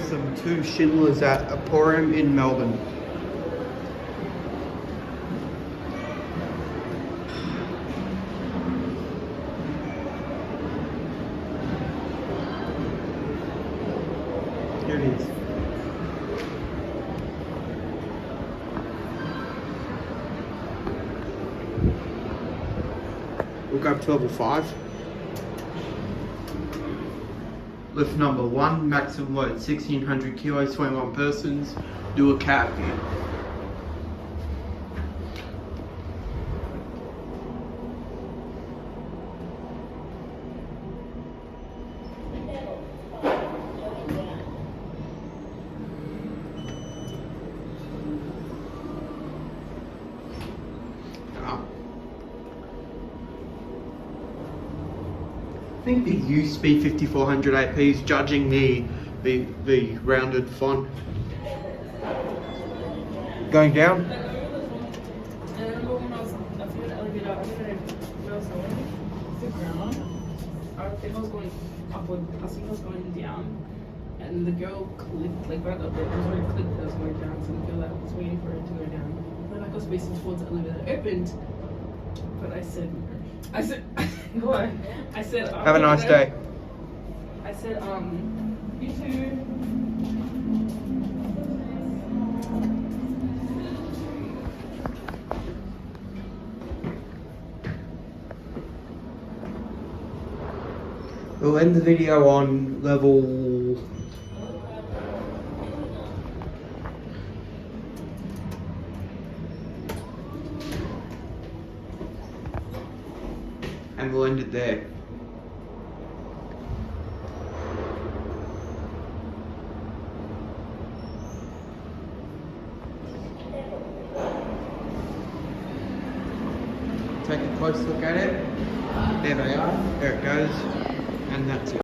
some 2 Schindlers at Emporium in Melbourne. Here it is. We'll go up to level 5. Lift number 1, maximum load 1600 kilos, 21 persons. Do a cab view. I think the USB 5400 AP is judging the rounded font. Going down. I remember when I was in the elevator, I was going to the ground. I think I was going upward, I think I was going down, and the girl clicked, like right up there, it was already clicked that I was going down, so the girl that was waiting for it to go down. Then I was facing towards the elevator opened, but I said, go on. I said, have a nice day. I said, you too. We'll end the video on level... and we'll end it there. Take a close look at it. There they are. There it goes. And that's it.